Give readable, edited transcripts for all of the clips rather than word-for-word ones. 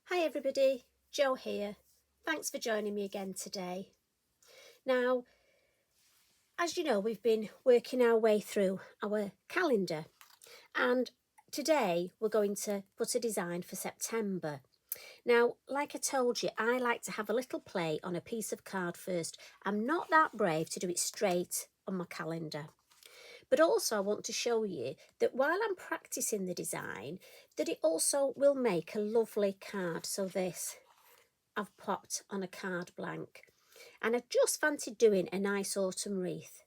Hi everybody, Jo here. Thanks for joining me again today. Now, as you know, we've been working our way through our calendar, and today we're going to put a design for September. Now, like I told you, I like to have a little play on a piece of card first. I'm not that brave to do it straight on my calendar. But also I want to show you that while I'm practicing the design, that it also will make a lovely card. So this I've popped on a card blank, and I just fancied doing a nice autumn wreath.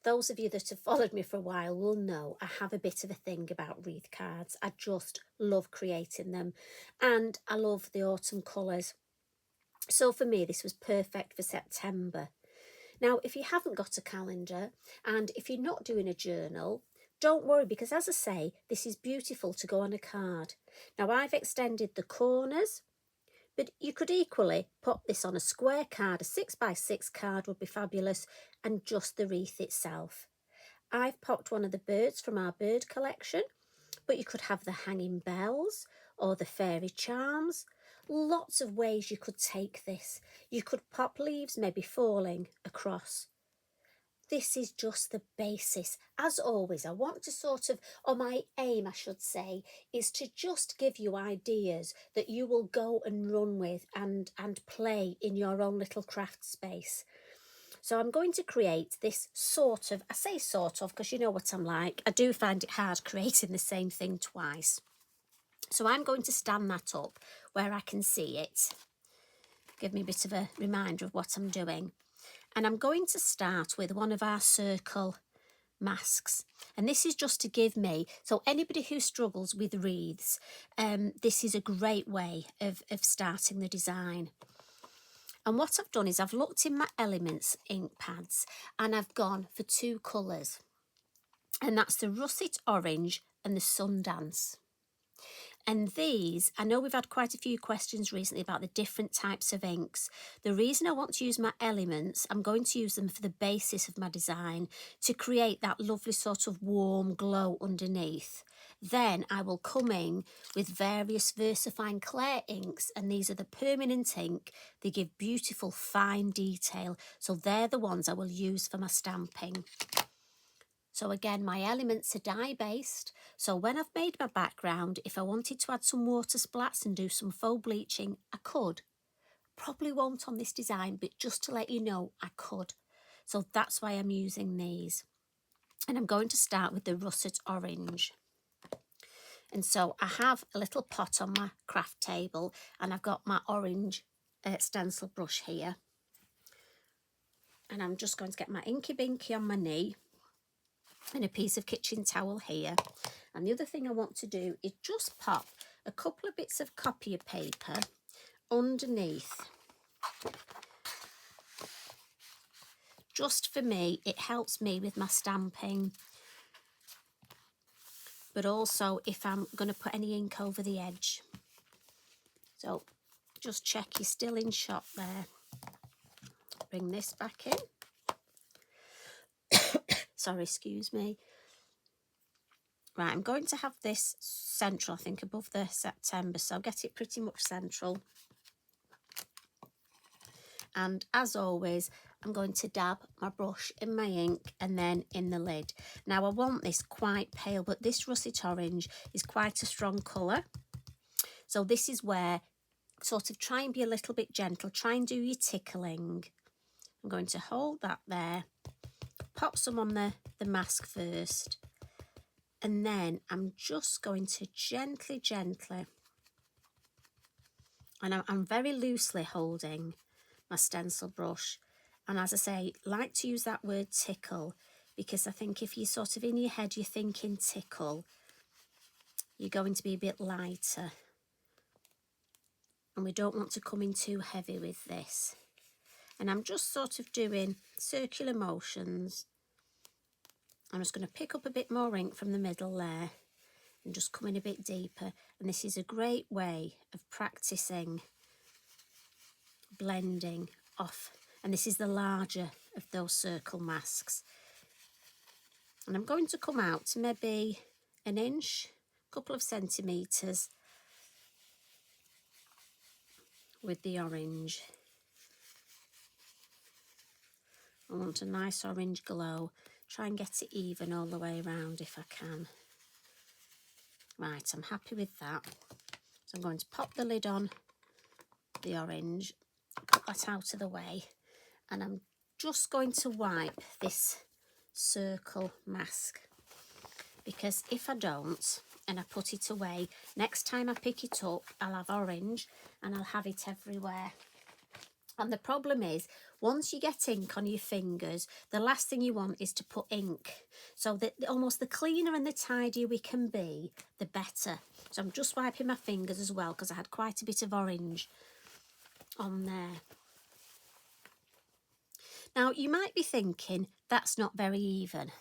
Those of you that have followed me for a while will know I have a bit of a thing about wreath cards. I just love creating them, and I love the autumn colours. So for me, this was perfect for September. Now, if you haven't got a calendar and if you're not doing a journal, don't worry, because as I say, this is beautiful to go on a card. Now, I've extended the corners, but you could equally put this on a square card. A 6x6 card would be fabulous, and just the wreath itself. I've popped one of the birds from our bird collection, but you could have the hanging bells or the fairy charms. Lots of ways you could take this. You could pop leaves maybe falling across. This is just the basis. As always, I want to or my aim, I should say, is to just give you ideas that you will go and run with and play in your own little craft space. So I'm going to create this I say sort of, because you know what I'm like. I do find it hard creating the same thing twice. So I'm going to stand that up where I can see it. Give me a bit of a reminder of what I'm doing. And I'm going to start with one of our circle masks. And this is just to give me, so anybody who struggles with wreaths, this is a great way of starting the design. And what I've done is I've looked in my Elements ink pads and I've gone for two colours. And that's the Russet Orange and the Sundance. And these, I know we've had quite a few questions recently about the different types of inks. The reason I want to use my Elements, I'm going to use them for the basis of my design to create that lovely sort of warm glow underneath. Then I will come in with various Versafine Clair inks, and these are the permanent ink. They give beautiful fine detail. So they're the ones I will use for my stamping. So again, my Elements are dye-based. So when I've made my background, if I wanted to add some water splats and do some faux bleaching, I could. Probably won't on this design, but just to let you know, I could. So that's why I'm using these. And I'm going to start with the Russet Orange. And so I have a little pot on my craft table, and I've got my orange stencil brush here. And I'm just going to get my Inky Binky on my knee and a piece of kitchen towel here. And the other thing I want to do is just pop a couple of bits of copier paper underneath. Just for me, it helps me with my stamping, but also if I'm going to put any ink over the edge. So just check you're still in shot there. Bring this back in. Sorry, excuse me. Right, I'm going to have this central, I think, above the September, so I'll get it pretty much central. And as always, I'm going to dab my brush in my ink and then in the lid. Now, I want this quite pale, but this Russet Orange is quite a strong colour. So this is where sort of try and be a little bit gentle. Try and do your tickling. I'm going to hold that there. Pop some on the mask first. And then I'm just going to gently, and I'm very loosely holding my stencil brush. And as I say, like to use that word tickle, because I think if you're sort of in your head, you're thinking tickle, you're going to be a bit lighter. And we don't want to come in too heavy with this. And I'm just sort of doing circular motions. I'm just going to pick up a bit more ink from the middle there and just come in a bit deeper. And this is a great way of practicing blending off. And this is the larger of those circle masks. And I'm going to come out to maybe an inch, a couple of centimetres. with the orange. I want a nice orange glow. Try and get it even all the way around if I can. Right, I'm happy with that. So I'm going to pop the lid on the orange, put that out of the way, and I'm just going to wipe this circle mask, because if I don't and I put it away, next time I pick it up I'll have orange and I'll have it everywhere. And the problem is, once you get ink on your fingers, the last thing you want is to put ink. So that almost the cleaner and the tidier we can be, the better. So I'm just wiping my fingers as well, because I had quite a bit of orange on there. Now, you might be thinking, that's not very even.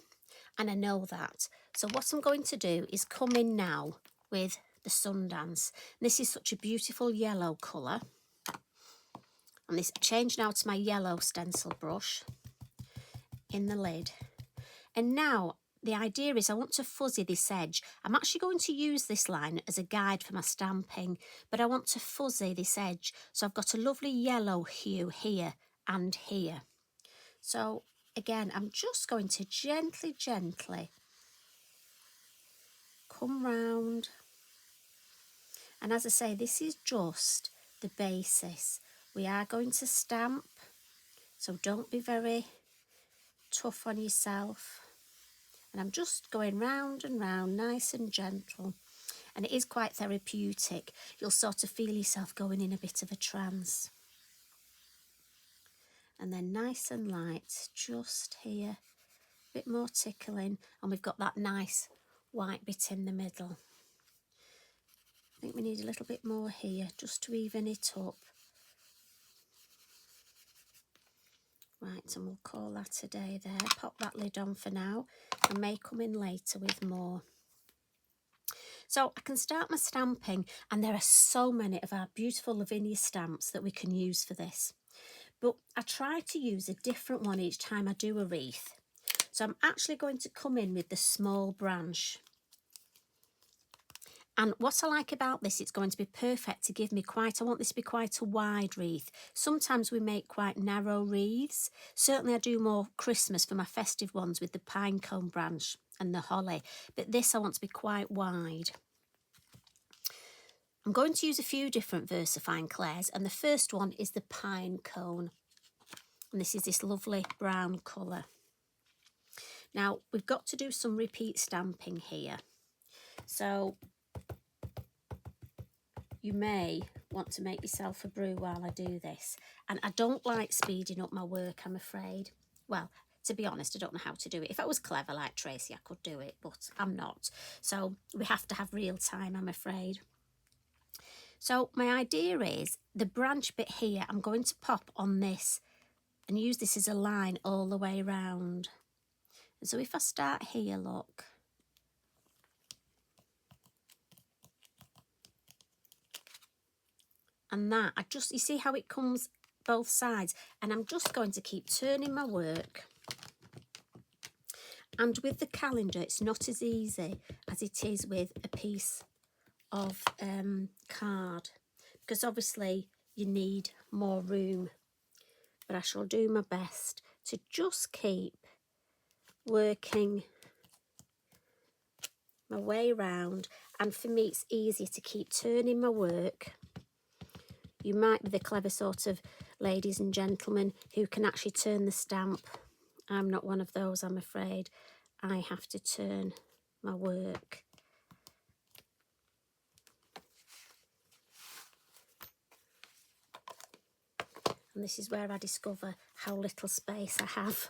And I know that. So what I'm going to do is come in now with the Sundance. This is such a beautiful yellow colour. And this change now to my yellow stencil brush in the lid. And now the idea is I want to fuzzy this edge. I'm actually going to use this line as a guide for my stamping, but I want to fuzzy this edge. So I've got a lovely yellow hue here and here. So again, I'm just going to gently come round. And as I say, this is just the basis. We are going to stamp, so don't be very tough on yourself. And I'm just going round and round, nice and gentle. And it is quite therapeutic. You'll sort of feel yourself going in a bit of a trance. And then nice and light, just here, a bit more tickling. And we've got that nice white bit in the middle. I think we need a little bit more here, just to even it up. Right, and we'll call that a day there. Pop that lid on for now. I may come in later with more. So I can start my stamping, and there are so many of our beautiful Lavinia stamps that we can use for this. But I try to use a different one each time I do a wreath. So I'm actually going to come in with the small branch. And what I like about this, it's going to be perfect to give me I want this to be quite a wide wreath. Sometimes we make quite narrow wreaths. Certainly I do more Christmas for my festive ones with the pine cone branch and the holly. But this I want to be quite wide. I'm going to use a few different Versafine Clairs, and the first one is the pine cone. And this is this lovely brown colour. Now, we've got to do some repeat stamping here. So you may want to make yourself a brew while I do this. And I don't like speeding up my work, I'm afraid. Well, to be honest, I don't know how to do it. If I was clever like Tracy, I could do it, but I'm not. So we have to have real time, I'm afraid. So my idea is the branch bit here, I'm going to pop on this and use this as a line all the way around. And so if I start here, look. And that, you see how it comes both sides, and I'm just going to keep turning my work. And with the calendar, it's not as easy as it is with a piece of card, because obviously you need more room. But I shall do my best to just keep working my way round, and for me it's easier to keep turning my work. You might be the clever sort of ladies and gentlemen who can actually turn the stamp. I'm not one of those, I'm afraid. I have to turn my work. And this is where I discover how little space I have.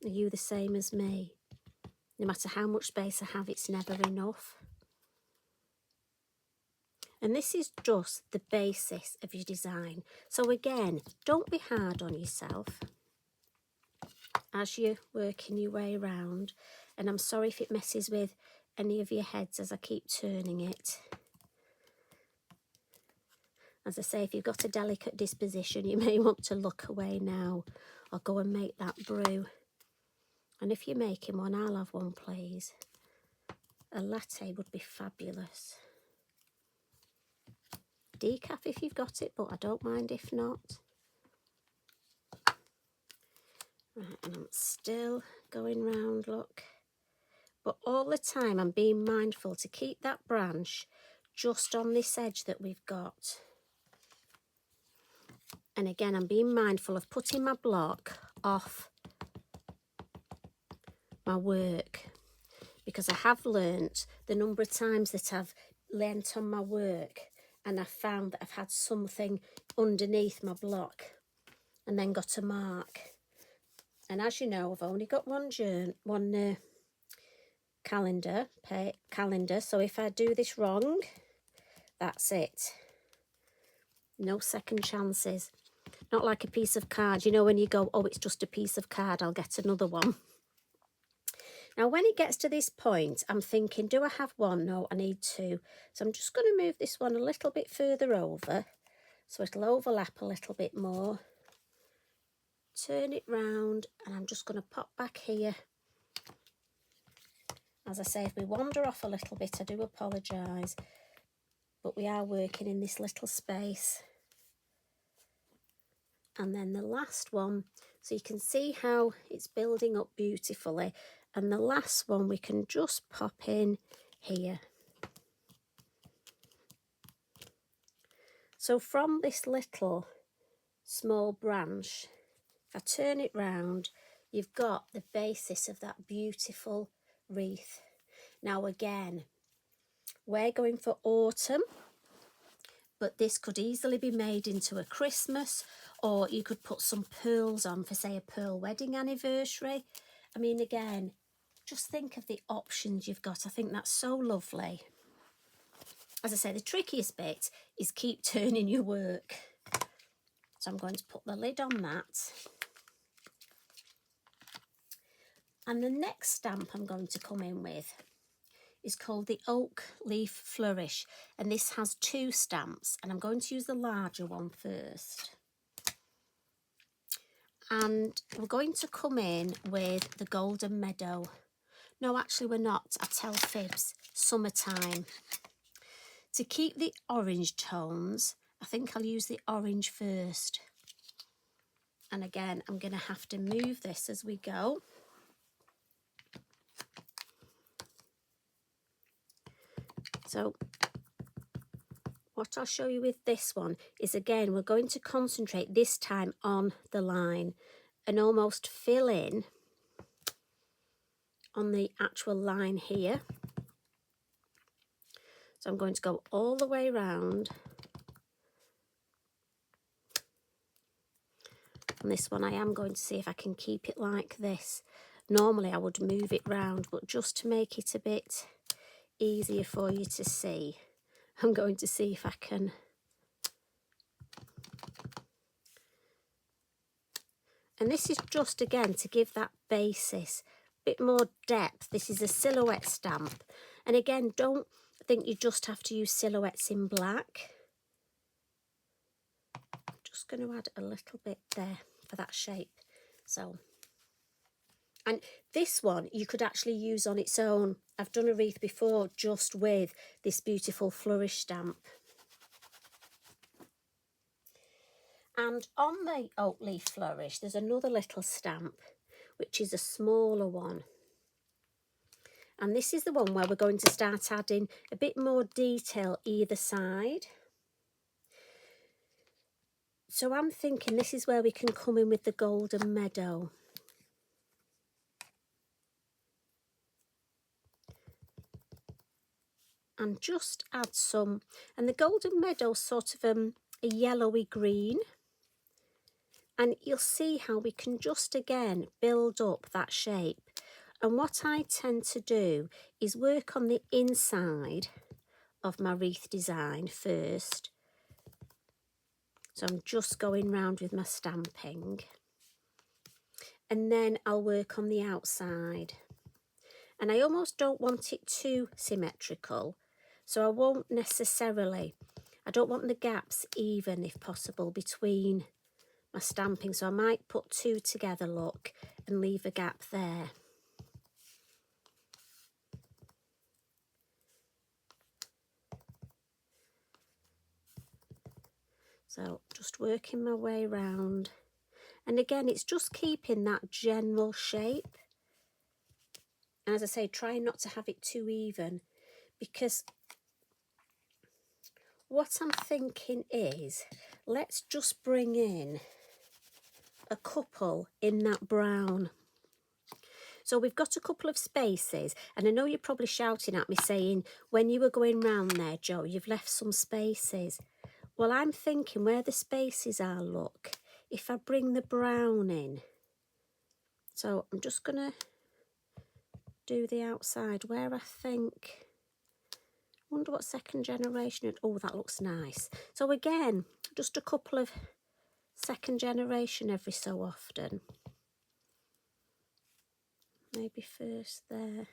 Are you the same as me? No matter how much space I have, it's never enough. And this is just the basis of your design. So again, don't be hard on yourself as you're working your way around. And I'm sorry if it messes with any of your heads as I keep turning it. As I say, if you've got a delicate disposition, you may want to look away now or go and make that brew. And if you're making one, I'll have one, please. A latte would be fabulous. decaf if you've got it, but I don't mind if not. Right, and I'm still going round, look. But all the time I'm being mindful to keep that branch just on this edge that we've got. And again, I'm being mindful of putting my block off my work, because I have learnt the number of times that I've leant on my work and I've found that I've had something underneath my block and then got a mark. And as you know, I've only got one calendar, so if I do this wrong, that's it. No second chances. Not like a piece of card, you know, when you go, oh, it's just a piece of card, I'll get another one. Now, when it gets to this point, I'm thinking, do I have one? No, I need two. So I'm just going to move this one a little bit further over so it'll overlap a little bit more. Turn it round, and I'm just going to pop back here. As I say, if we wander off a little bit, I do apologise, but we are working in this little space. And then the last one, so you can see how it's building up beautifully. And the last one we can just pop in here. So from this little small branch, if I turn it round, you've got the basis of that beautiful wreath. Now again, we're going for autumn, but this could easily be made into a Christmas, or you could put some pearls on for, say, a pearl wedding anniversary. I mean, again, just think of the options you've got. I think that's so lovely. As I say, the trickiest bit is keep turning your work. So I'm going to put the lid on that. And the next stamp I'm going to come in with is called the Oak Leaf Flourish. And this has two stamps, and I'm going to use the larger one first. And we're going to come in with the Golden Meadow. No, actually we're not. I tell fibs. Summertime. To keep the orange tones, I think I'll use the orange first. And again, I'm going to have to move this as we go. So what I'll show you with this one is, again, we're going to concentrate this time on the line and almost fill in on the actual line here. So I'm going to go all the way around. On this one, I am going to see if I can keep it like this. Normally I would move it round, but just to make it a bit easier for you to see, I'm going to see if I can. And this is just, again, to give that basis a bit more depth. This is a silhouette stamp. And again, don't think you just have to use silhouettes in black. I'm just going to add a little bit there for that shape. So, and this one you could actually use on its own. I've done a wreath before just with this beautiful flourish stamp. And on the Oak Leaf Flourish, there's another little stamp, which is a smaller one. And this is the one where we're going to start adding a bit more detail either side. So I'm thinking this is where we can come in with the Golden Meadow. And just add some, and the Golden Meadow sort of a yellowy green. And you'll see how we can just, again, build up that shape. And what I tend to do is work on the inside of my wreath design first. So I'm just going round with my stamping. And then I'll work on the outside. And I almost don't want it too symmetrical. So I won't necessarily, I don't want the gaps even, if possible, between my stamping. So I might put two together, look, and leave a gap there. So just working my way round. And again, it's just keeping that general shape. And as I say, trying not to have it too even, because what I'm thinking is, let's just bring in a couple in that brown. So we've got a couple of spaces, and I know you're probably shouting at me saying, when you were going round there, Jo, you've left some spaces. Well, I'm thinking where the spaces are, look, if I bring the brown in. So I'm just going to do the outside where I think, wonder what second generation, oh, that looks nice. So again, just a couple of second generation every so often. Maybe first there.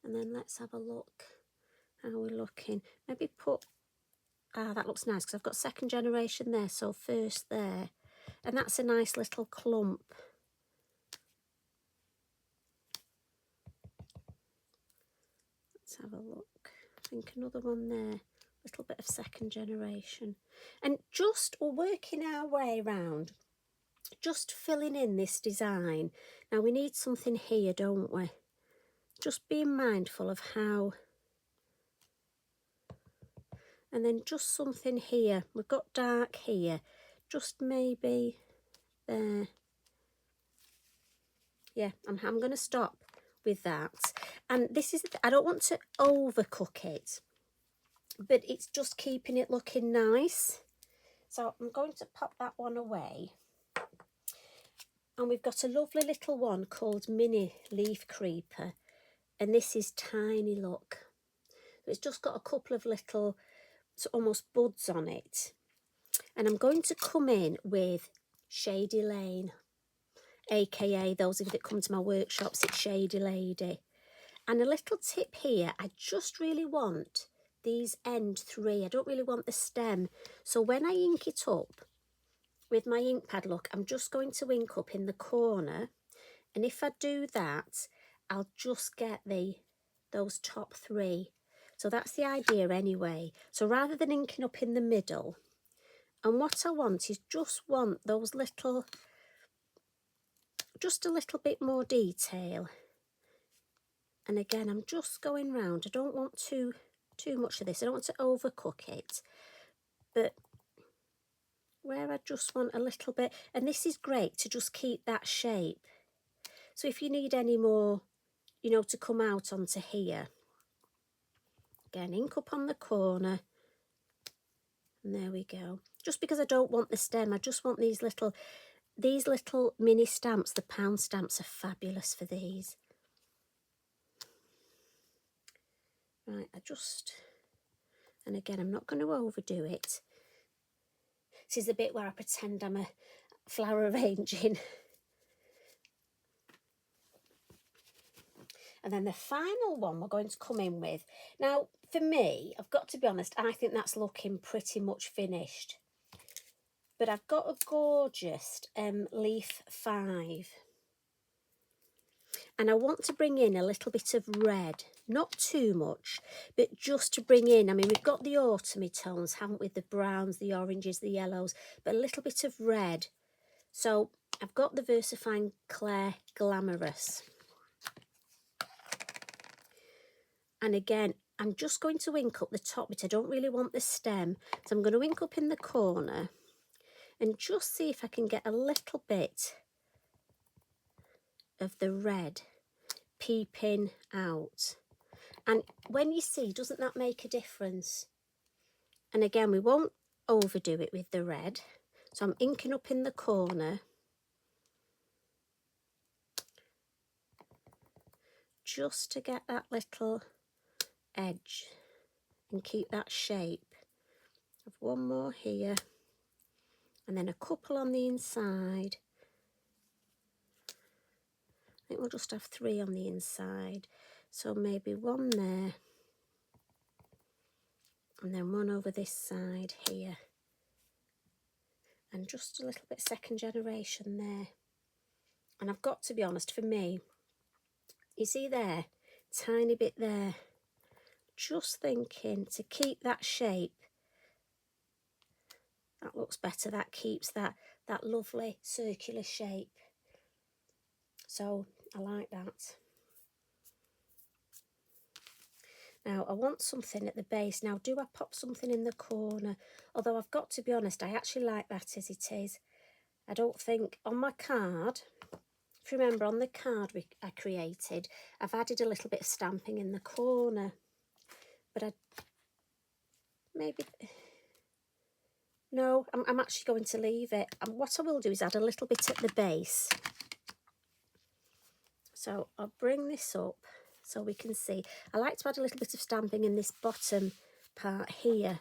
And then let's have a look how we're looking. Maybe put, that looks nice because I've got second generation there, so first there. And that's a nice little clump. Let's have a look. I think another one there. Little bit of second generation. And just, we're working our way around, just filling in this design. Now we need something here, don't we? Just being mindful of how. And then just something here. We've got dark here. Just maybe there. Yeah, I'm going to stop with that. And this is, I don't want to overcook it, but it's just keeping it looking nice. So I'm going to pop that one away. And we've got a lovely little one called Mini Leaf Creeper. And this is tiny, look. It's just got a couple of little, so almost buds on it. And I'm going to come in with Shady Lane, aka those of you that come to my workshops, it's Shady Lady. And a little tip here, I just really want these end three. I don't really want the stem. So when I ink it up with my ink pad, look, I'm just going to ink up in the corner. And if I do that, I'll just get those top three. So that's the idea anyway. So rather than inking up in the middle, and what I want is just want those little, just a little bit more detail. And again, I'm just going round. I don't want too much of this. I don't want to overcook it. But where I just want a little bit, and this is great to just keep that shape. So if you need any more, you know, to come out onto here, again, ink up on the corner. And there we go. Just because I don't want the stem, I just want these little mini stamps. The pound stamps are fabulous for these. Right, and again, I'm not going to overdo it. This is the bit where I pretend I'm a flower arranging. And then the final one we're going to come in with. Now, for me, I've got to be honest, I think that's looking pretty much finished. But I've got a gorgeous leaf 5. And I want to bring in a little bit of red, not too much, but just to bring in, I mean, we've got the autumny tones, haven't we? The browns, the oranges, the yellows, but a little bit of red. So I've got the Versafine Clair Glamorous. And again, I'm just going to ink up the top bit. I don't really want the stem. So I'm going to ink up in the corner and just see if I can get a little bit of the red peeping out. And when you see, doesn't that make a difference? And again, we won't overdo it with the red. So I'm inking up in the corner. Just to get that little edge and keep that shape. I've one more here. And then a couple on the inside. I think we'll just have 3 on the inside. So maybe one there. And then one over this side here. And just a little bit second generation there. And I've got to be honest, for me, you see there, tiny bit there. Just thinking to keep that shape That looks better. That keeps that lovely circular shape. So I like that. Now I want something at the base. Now do I pop something in the corner? Although I've got to be honest, I actually like that as it is. I don't think on my card, if you remember on the card I created, I've added a little bit of stamping in the corner. But no, I'm actually going to leave it. And what I will do is add a little bit at the base. So I'll bring this up so we can see. I like to add a little bit of stamping in this bottom part here.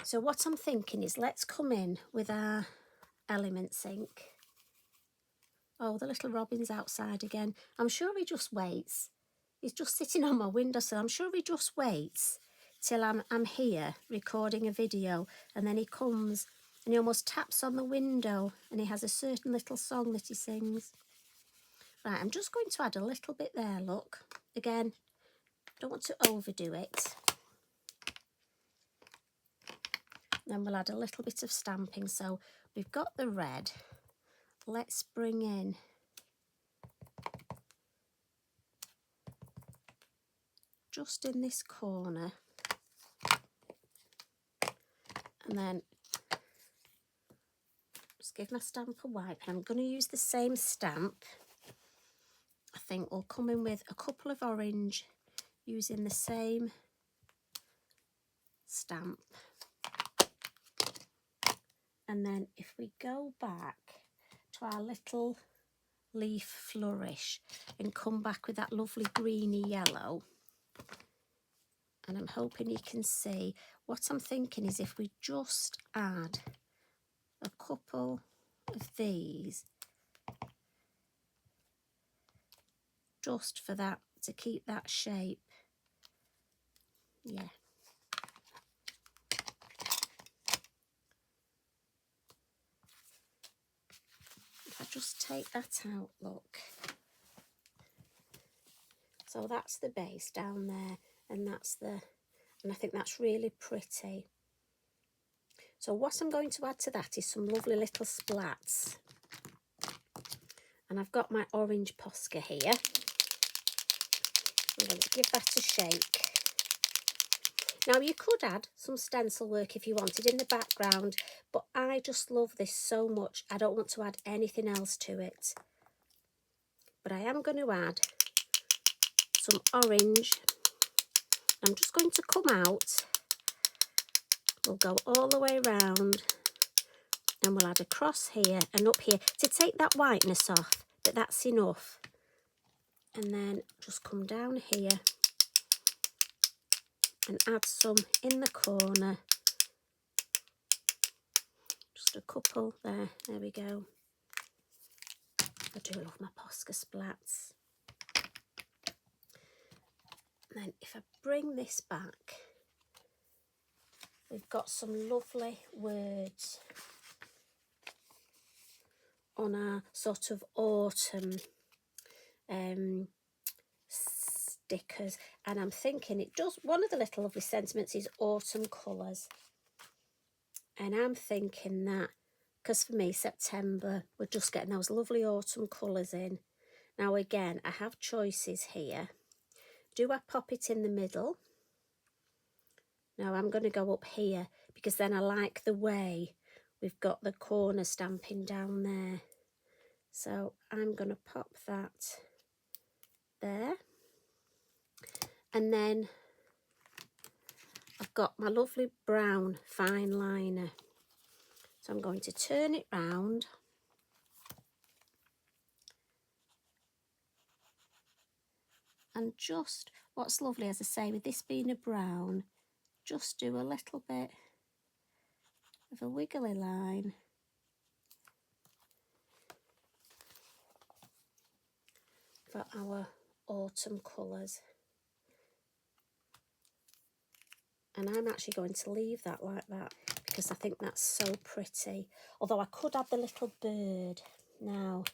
So what I'm thinking is let's come in with our Elements ink. Oh, the little robin's outside again. I'm sure he just waits. He's just sitting on my windowsill. I'm sure he just waits till I'm here recording a video, and then he comes and he almost taps on the window and he has a certain little song that he sings. Right, I'm just going to add a little bit there, look. Again, don't want to overdo it. Then we'll add a little bit of stamping. So we've got the red. Let's bring in just in this corner. And then just give my stamp a wipe. And I'm going to use the same stamp. I think we'll come in with a couple of orange using the same stamp. And then if we go back to our little leaf flourish and come back with that lovely greeny yellow, and I'm hoping you can see, what I'm thinking is if we just add a couple of these, just for that, to keep that shape. Yeah. If I just take that out, look. So that's the base down there, and I think that's really pretty. So what I'm going to add to that is some lovely little splats. And I've got my orange Posca here. I'm going to give that a shake. Now you could add some stencil work if you wanted in the background, but I just love this so much. I don't want to add anything else to it. But I am going to add some orange. I'm just going to come out. We'll go all the way around and we'll add across here and up here to take that whiteness off, but that's enough. And then just come down here and add some in the corner. Just a couple there. There we go. I do love my Posca splats. And then if I bring this back, we've got some lovely words on our sort of autumn stickers, and I'm thinking it does, one of the little lovely sentiments is autumn colours, and I'm thinking that because for me September we're just getting those lovely autumn colours in. Now again, I have choices here. Do I pop it in the middle? No, I'm going to go up here because then I like the way we've got the corner stamping down there. So I'm going to pop that there. And then I've got my lovely brown fine liner. So I'm going to turn it round. And just, what's lovely, as I say, with this being a brown, just do a little bit of a wiggly line. For our autumn colours. And I'm actually going to leave that like that because I think that's so pretty. Although I could add the little bird. Now,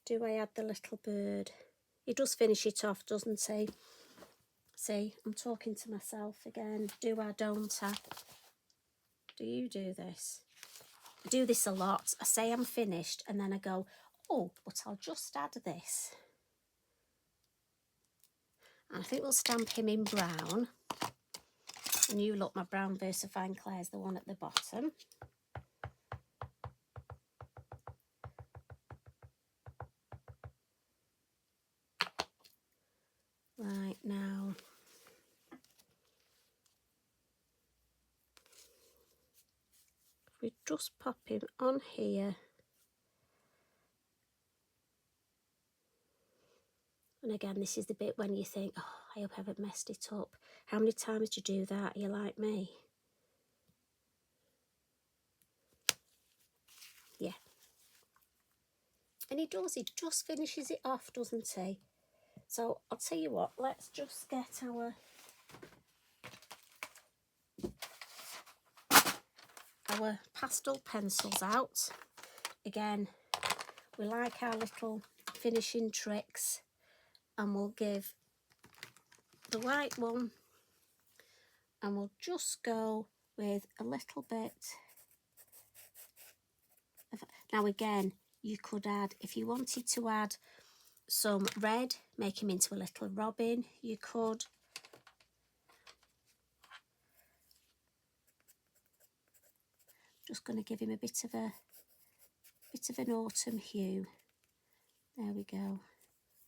do I add the little bird? He does finish it off, doesn't he? See, I'm talking to myself again. Do I, don't I? Do you do this? I do this a lot. I say I'm finished and then I go, oh, but I'll just add this. And I think we'll stamp him in brown. And you look, my brown Versafine Clair is the one at the bottom. Right, now if we just pop him on here. And again, this is the bit when you think, oh, I hope I haven't messed it up. How many times do you do that? Are you like me? Yeah. And he does, he just finishes it off, doesn't he? So I'll tell you what, let's just get our pastel pencils out. Again, we like our little finishing tricks, and we'll give the white one, and we'll just go with a little bit of, now again, you could add, if you wanted to add some red, make him into a little robin, you could. Just going to give him a bit of an autumn hue. There we go.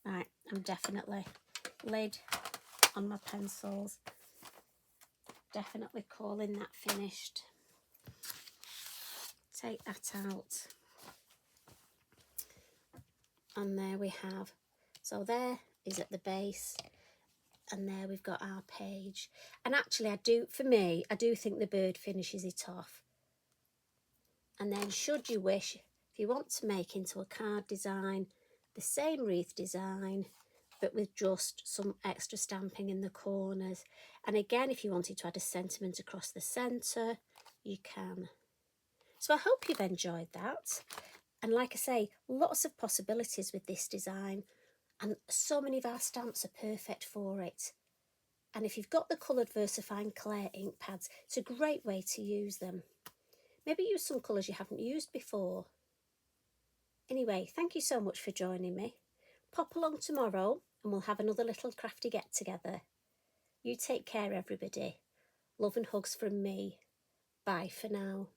Right, I'm definitely lid on my pencils. Definitely calling that finished. Take that out. And there we have. So there is at the base. And there we've got our page. And actually I do think the bird finishes it off. And then should you wish, if you want to make into a card design, the same wreath design, but with just some extra stamping in the corners. And again, if you wanted to add a sentiment across the centre, you can. So I hope you've enjoyed that. And like I say, lots of possibilities with this design. And so many of our stamps are perfect for it. And if you've got the coloured Versafine Clair ink pads, it's a great way to use them. Maybe use some colours you haven't used before. Anyway, thank you so much for joining me. Pop along tomorrow and we'll have another little crafty get together. You take care, everybody. Love and hugs from me. Bye for now.